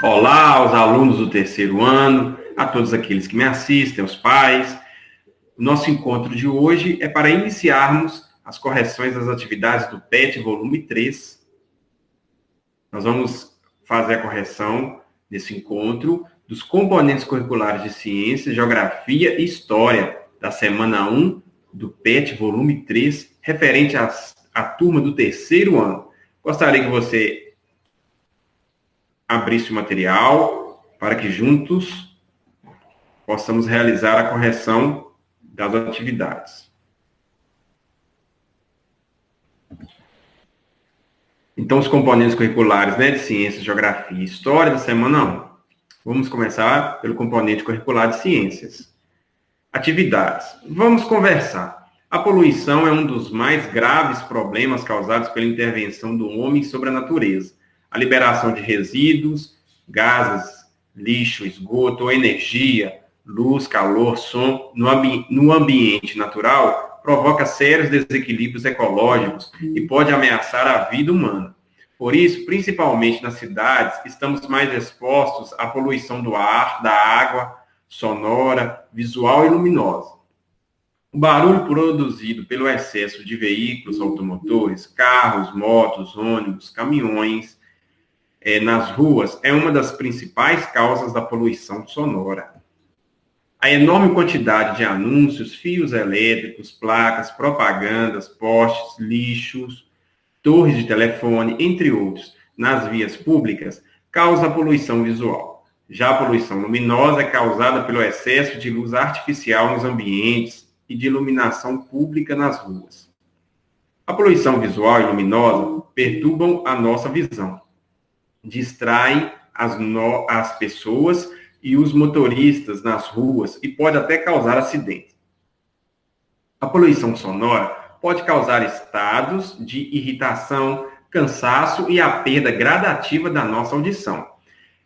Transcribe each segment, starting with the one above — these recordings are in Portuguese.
Olá aos alunos do terceiro ano, a todos aqueles que me assistem, aos pais. O nosso encontro de hoje é para iniciarmos as correções das atividades do PET, volume 3. Nós vamos fazer a correção nesse encontro dos componentes curriculares de ciência, geografia e história da semana 1 do PET, volume 3, referente à turma do terceiro ano. Gostaria que você abrisse o material para que juntos possamos realizar a correção das atividades. Então, os componentes curriculares, de ciências, geografia e história da semana 1. Vamos começar pelo componente curricular de ciências. Atividades. Vamos conversar. A poluição é um dos mais graves problemas causados pela intervenção do homem sobre a natureza. A liberação de resíduos, gases, lixo, esgoto ou energia, luz, calor, som, no ambiente natural, provoca sérios desequilíbrios ecológicos e pode ameaçar a vida humana. Por isso, principalmente nas cidades, estamos mais expostos à poluição do ar, da água, sonora, visual e luminosa. O barulho produzido pelo excesso de veículos automotores, carros, motos, ônibus, caminhões, nas ruas é uma das principais causas da poluição sonora. A enorme quantidade de anúncios, fios elétricos, placas, propagandas, postes, lixos, torres de telefone, entre outros, nas vias públicas, causa poluição visual. Já a poluição luminosa é causada pelo excesso de luz artificial nos ambientes e de iluminação pública nas ruas. A poluição visual e luminosa perturbam a nossa visão, distraem as pessoas e os motoristas nas ruas e pode até causar acidentes. A poluição sonora pode causar estados de irritação, cansaço e a perda gradativa da nossa audição.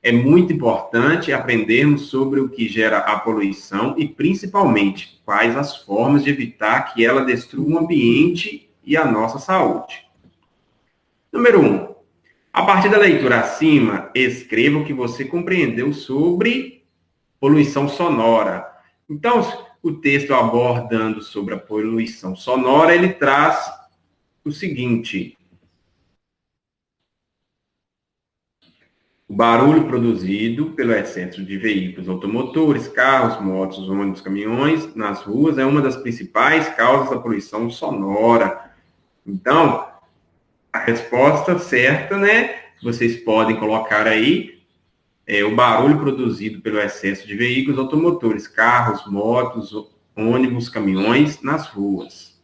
É muito importante aprendermos sobre o que gera a poluição e, principalmente, quais as formas de evitar que ela destrua o ambiente e a nossa saúde. Número 1. A partir da leitura acima, escreva o que você compreendeu sobre poluição sonora. Então, o texto abordando sobre a poluição sonora, ele traz o seguinte: o barulho produzido pelo excesso de veículos automotores, carros, motos, ônibus, caminhões nas ruas é uma das principais causas da poluição sonora. Então, a resposta certa, vocês podem colocar aí, o barulho produzido pelo excesso de veículos automotores, carros, motos, ônibus, caminhões nas ruas.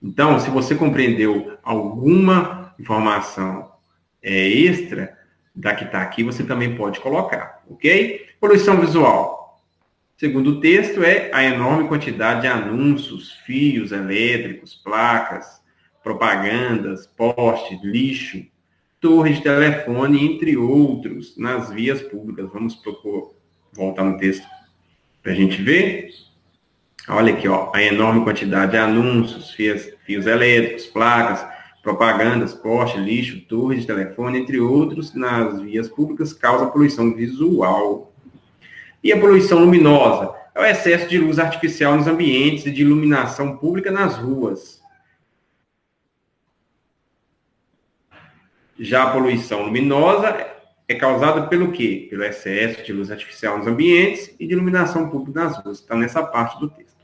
Então, se você compreendeu alguma informação extra da que está aqui, você também pode colocar, ok? Poluição visual. Segundo o texto, é a enorme quantidade de anúncios, fios elétricos, placas, propagandas, postes, lixo, torres de telefone, entre outros, nas vias públicas. Vamos voltar no texto para a gente ver. Olha aqui, a enorme quantidade de anúncios, fios elétricos, placas, propagandas, postes, lixo, torres de telefone, entre outros, nas vias públicas, causa poluição visual. E a poluição luminosa? É o excesso de luz artificial nos ambientes e de iluminação pública nas ruas. Já a poluição luminosa é causada pelo quê? Pelo excesso de luz artificial nos ambientes e de iluminação pública nas ruas. Está nessa parte do texto.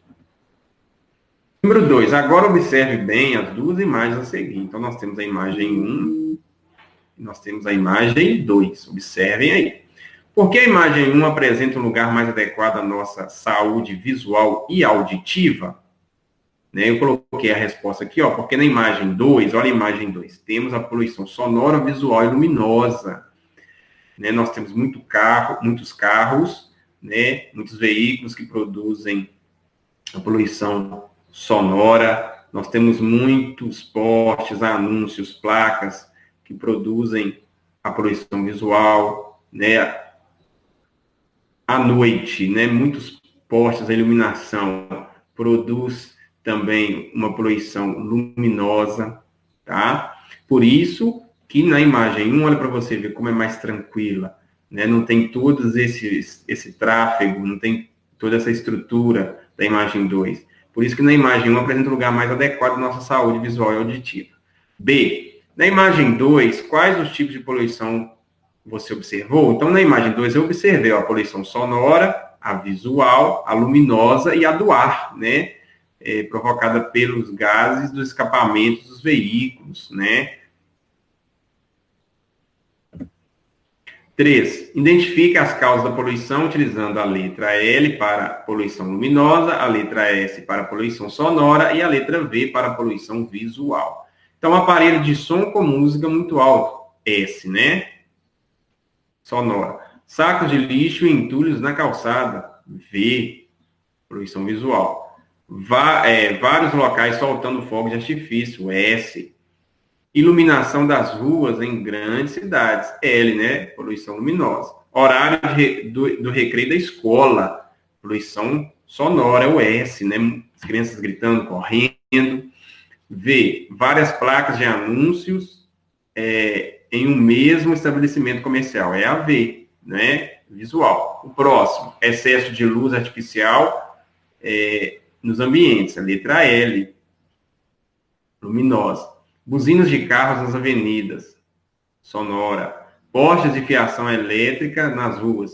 Número 2. Agora observe bem as duas imagens a seguir. Então, nós temos a imagem 1 e nós temos a imagem 2. Observem aí. Por que a imagem 1 apresenta um lugar mais adequado à nossa saúde visual e auditiva? Eu coloquei a resposta aqui, porque na imagem 2, olha a imagem 2, temos a poluição sonora, visual e luminosa. Nós temos muitos carros, muitos veículos que produzem a poluição sonora. Nós temos muitos postes, anúncios, placas que produzem a poluição visual. À noite, muitos postes, a iluminação produz também uma poluição luminosa, tá? Por isso, que na imagem 1, olha para você ver como é mais tranquila, né? Não tem todos esse tráfego, não tem toda essa estrutura da imagem 2. Por isso que na imagem 1 apresenta o lugar mais adequado à nossa saúde visual e auditiva. B. Na imagem 2, quais os tipos de poluição você observou? Então, na imagem 2, eu observei a poluição sonora, a visual, a luminosa e a do ar, né? Provocada pelos gases dos escapamentos dos veículos, né? 3. Identifique as causas da poluição utilizando a letra L para poluição luminosa, a letra S para poluição sonora e a letra V para poluição visual. Então, aparelho de som com música muito alto, S, né? Sonora. Sacos de lixo e entulhos na calçada, V, poluição visual. Vários locais soltando fogo de artifício, S. Iluminação das ruas em grandes cidades, L, né? Poluição luminosa. Horário do recreio da escola, poluição sonora, o S, né? As crianças gritando, correndo. V, várias placas de anúncios em um mesmo estabelecimento comercial, é a V, né? Visual. O próximo, excesso de luz artificial nos ambientes, a letra L, luminosa. Buzinas de carros nas avenidas, sonora. Postes de fiação elétrica nas ruas,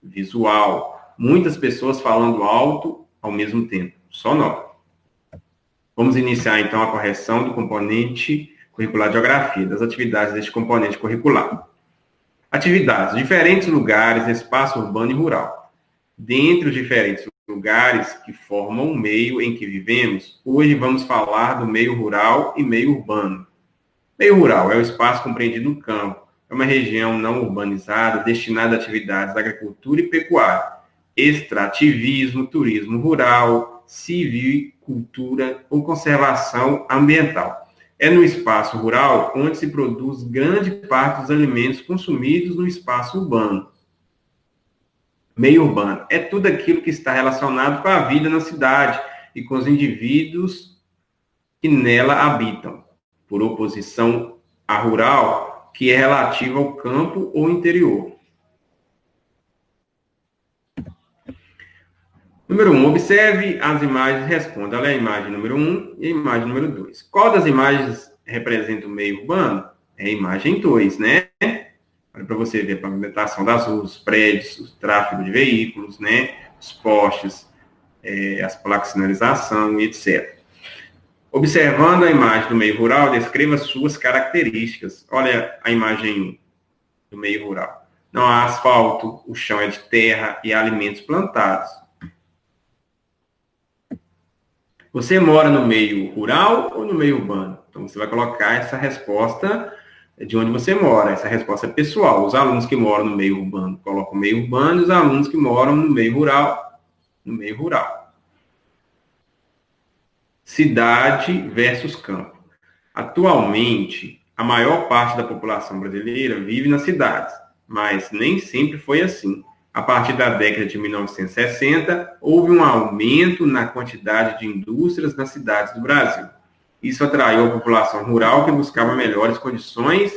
visual. Muitas pessoas falando alto ao mesmo tempo, sonora. Vamos iniciar, então, a correção do componente curricular de geografia, das atividades deste componente curricular. Atividades, diferentes lugares, espaço urbano e rural. Dentre os diferentes lugares que formam o meio em que vivemos, hoje vamos falar do meio rural e meio urbano. Meio rural é o espaço compreendido no campo, é uma região não urbanizada destinada a atividades da agricultura e pecuária, extrativismo, turismo rural, civicultura ou conservação ambiental. É no espaço rural onde se produz grande parte dos alimentos consumidos no espaço urbano. Meio urbano é tudo aquilo que está relacionado com a vida na cidade e com os indivíduos que nela habitam, por oposição à rural, que é relativa ao campo ou interior. Número 1, observe as imagens e responda. Olha a imagem número 1 e a imagem número 2. Qual das imagens representa o meio urbano? É a imagem 2, né? Olha para você ver a pavimentação das ruas, os prédios, o tráfego de veículos, né? Os postes, as placas de sinalização e etc. Observando a imagem do meio rural, descreva suas características. Olha a imagem do meio rural. Não há asfalto, o chão é de terra e há alimentos plantados. Você mora no meio rural ou no meio urbano? Então, você vai colocar essa resposta de onde você mora. Essa resposta é pessoal. Os alunos que moram no meio urbano colocam meio urbano, e os alunos que moram no meio rural, no meio rural. Cidade versus campo. Atualmente, a maior parte da população brasileira vive nas cidades, mas nem sempre foi assim. A partir da década de 1960, houve um aumento na quantidade de indústrias nas cidades do Brasil. Isso atraiu a população rural que buscava melhores condições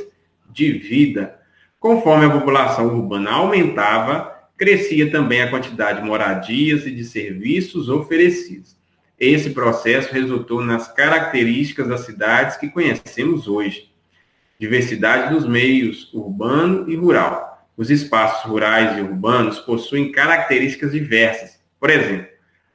de vida. Conforme a população urbana aumentava, crescia também a quantidade de moradias e de serviços oferecidos. Esse processo resultou nas características das cidades que conhecemos hoje. Diversidade dos meios urbano e rural. Os espaços rurais e urbanos possuem características diversas. Por exemplo,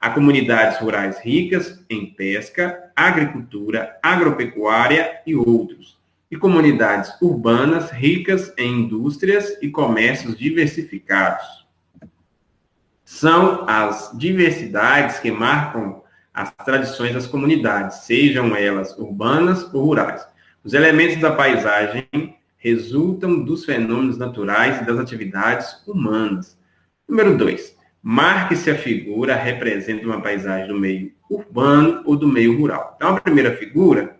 há comunidades rurais ricas em pesca, agricultura, agropecuária e outros. E comunidades urbanas ricas em indústrias e comércios diversificados. São as diversidades que marcam as tradições das comunidades, sejam elas urbanas ou rurais. Os elementos da paisagem resultam dos fenômenos naturais e das atividades humanas. Número 2. Marque se a figura representa uma paisagem do meio urbano ou do meio rural. Então, a primeira figura,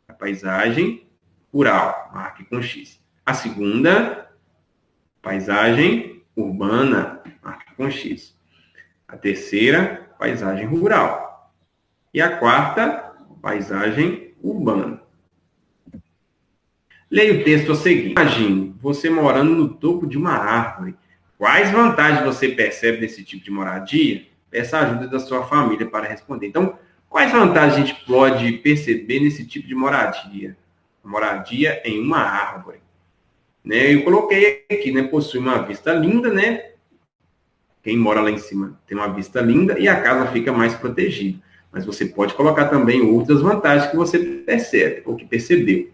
a paisagem rural, marque com X. A segunda, paisagem urbana, marque com X. A terceira, paisagem rural. E a quarta, paisagem urbana. Leia o texto a seguir. Imagine você morando no topo de uma árvore. Quais vantagens você percebe nesse tipo de moradia? Peça a ajuda da sua família para responder. Então, quais vantagens a gente pode perceber nesse tipo de moradia? Moradia em uma árvore. Né? Eu coloquei aqui, né? Possui uma vista linda, né? Quem mora lá em cima tem uma vista linda e a casa fica mais protegida. Mas você pode colocar também outras vantagens que você percebe, ou que percebeu.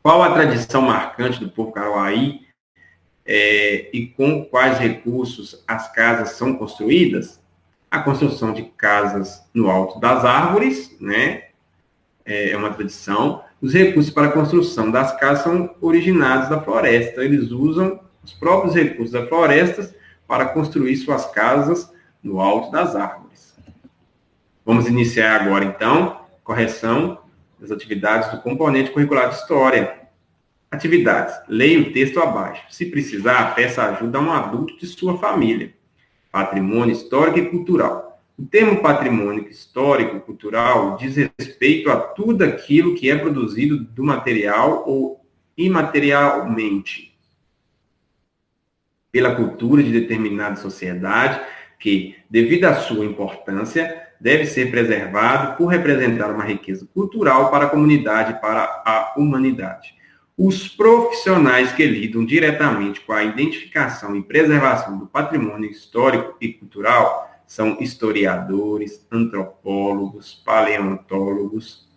Qual a tradição marcante do povo Carauaí e com quais recursos as casas são construídas? A construção de casas no alto das árvores, né? É uma tradição. Os recursos para a construção das casas são originados da floresta. Eles usam os próprios recursos da floresta para construir suas casas no alto das árvores. Vamos iniciar agora, então, correção das atividades do componente curricular de História. Atividades. Leia o texto abaixo. Se precisar, peça ajuda a um adulto de sua família. Patrimônio histórico e cultural. O termo patrimônio histórico e cultural diz respeito a tudo aquilo que é produzido do material ou imaterialmente pela cultura de determinada sociedade que, devido à sua importância, deve ser preservado por representar uma riqueza cultural para a comunidade e para a humanidade. Os profissionais que lidam diretamente com a identificação e preservação do patrimônio histórico e cultural são historiadores, antropólogos, paleontólogos,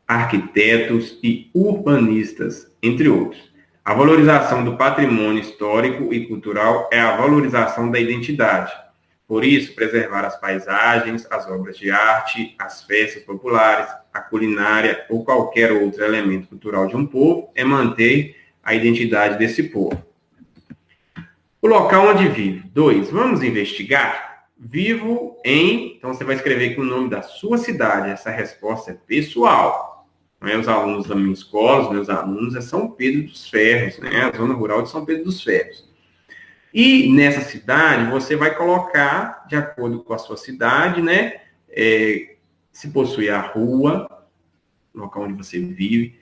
arquitetos e urbanistas, entre outros. A valorização do patrimônio histórico e cultural é a valorização da identidade. Por isso, preservar as paisagens, as obras de arte, as festas populares, a culinária ou qualquer outro elemento cultural de um povo é manter a identidade desse povo. O local onde vive. 2. Vamos investigar? Vivo em... Então, você vai escrever aqui o nome da sua cidade. Essa resposta é pessoal. Não é? Os alunos da minha escola, os meus alunos, é São Pedro dos Ferros, né? A zona rural de São Pedro dos Ferros. E nessa cidade, você vai colocar, de acordo com a sua cidade, né? Se possui a rua, local onde você vive.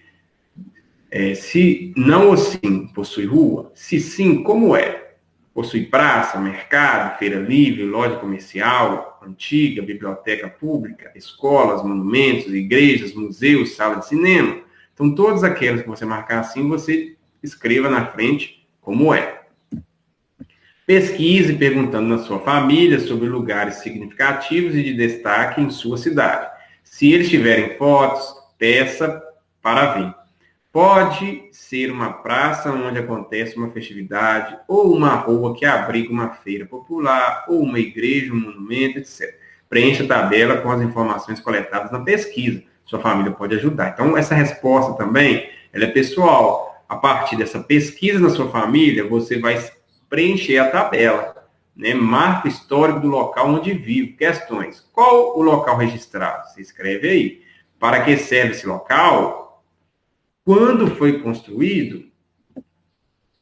Se não ou sim possui rua, se sim, como é? Possui praça, mercado, feira livre, loja comercial, antiga, biblioteca pública, escolas, monumentos, igrejas, museus, sala de cinema. Então, todas aquelas que você marcar assim, você escreva na frente como é. Pesquise perguntando na sua família sobre lugares significativos e de destaque em sua cidade. Se eles tiverem fotos, peça para ver. Pode ser uma praça onde acontece uma festividade, ou uma rua que abriga uma feira popular, ou uma igreja, um monumento, etc. Preencha a tabela com as informações coletadas na pesquisa. Sua família pode ajudar. Então, essa resposta também, ela é pessoal. A partir dessa pesquisa na sua família, você vai preencher a tabela, né? Marco histórico do local onde vive. Questões. Qual o local registrado? Você escreve aí. Para que serve esse local? Quando foi construído?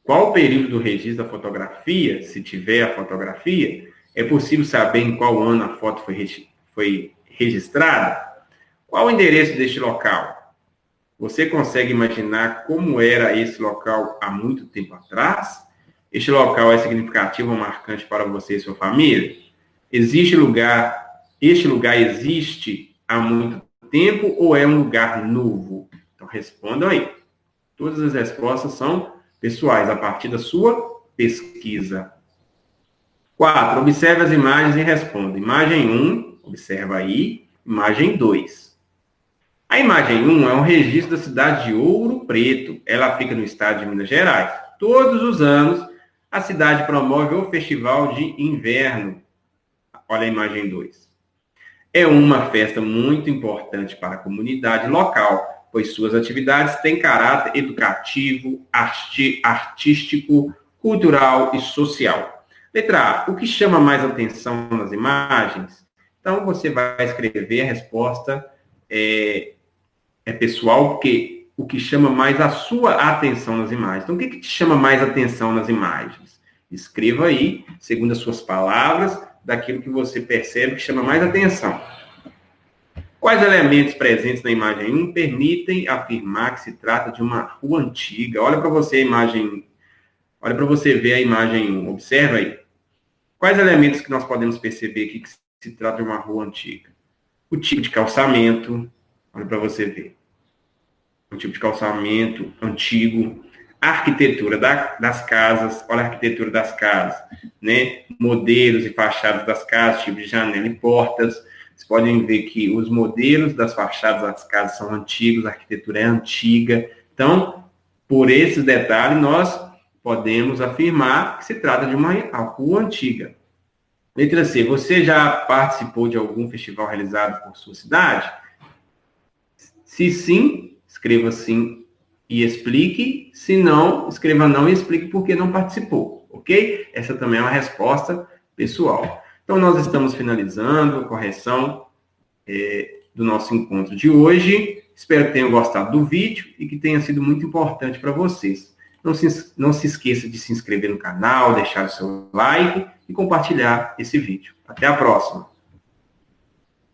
Qual o período do registro da fotografia? Se tiver a fotografia, é possível saber em qual ano a foto foi registrada? Qual o endereço deste local? Você consegue imaginar como era esse local há muito tempo atrás? Este local é significativo ou marcante para você e sua família? Este lugar existe há muito tempo ou é um lugar novo? Então, respondam aí. Todas as respostas são pessoais, a partir da sua pesquisa. 4. Observe as imagens e responda. Imagem 1, observa aí. Imagem 2. A imagem 1 é um registro da cidade de Ouro Preto. Ela fica no estado de Minas Gerais. Todos os anos, a cidade promove o Festival de Inverno. Olha a imagem 2. É uma festa muito importante para a comunidade local, pois suas atividades têm caráter educativo, artístico, cultural e social. Letra A. O que chama mais atenção nas imagens? Então, você vai escrever a resposta pessoal, porque o que chama mais a sua atenção nas imagens. Então, o que te chama mais atenção nas imagens? Escreva aí, segundo as suas palavras, daquilo que você percebe que chama mais atenção. Quais elementos presentes na imagem 1 permitem afirmar que se trata de uma rua antiga? Olha para você a imagem, olha para você ver a imagem 1, observa aí. Quais elementos que nós podemos perceber aqui que se trata de uma rua antiga? O tipo de calçamento, olha para você ver. O tipo de calçamento antigo, a arquitetura das casas, olha a arquitetura das casas, né? Modelos e fachadas das casas, tipo de janela e portas. Vocês podem ver que os modelos das fachadas das casas são antigos, a arquitetura é antiga. Então, por esses detalhes, nós podemos afirmar que se trata de uma rua antiga. Letra C. Você já participou de algum festival realizado por sua cidade? Se sim, escreva sim e explique. Se não, escreva não e explique por que não participou, ok? Essa também é uma resposta pessoal. Então, nós estamos finalizando a correção do nosso encontro de hoje. Espero que tenham gostado do vídeo e que tenha sido muito importante para vocês. Não se esqueça de se inscrever no canal, deixar o seu like e compartilhar esse vídeo. Até a próxima!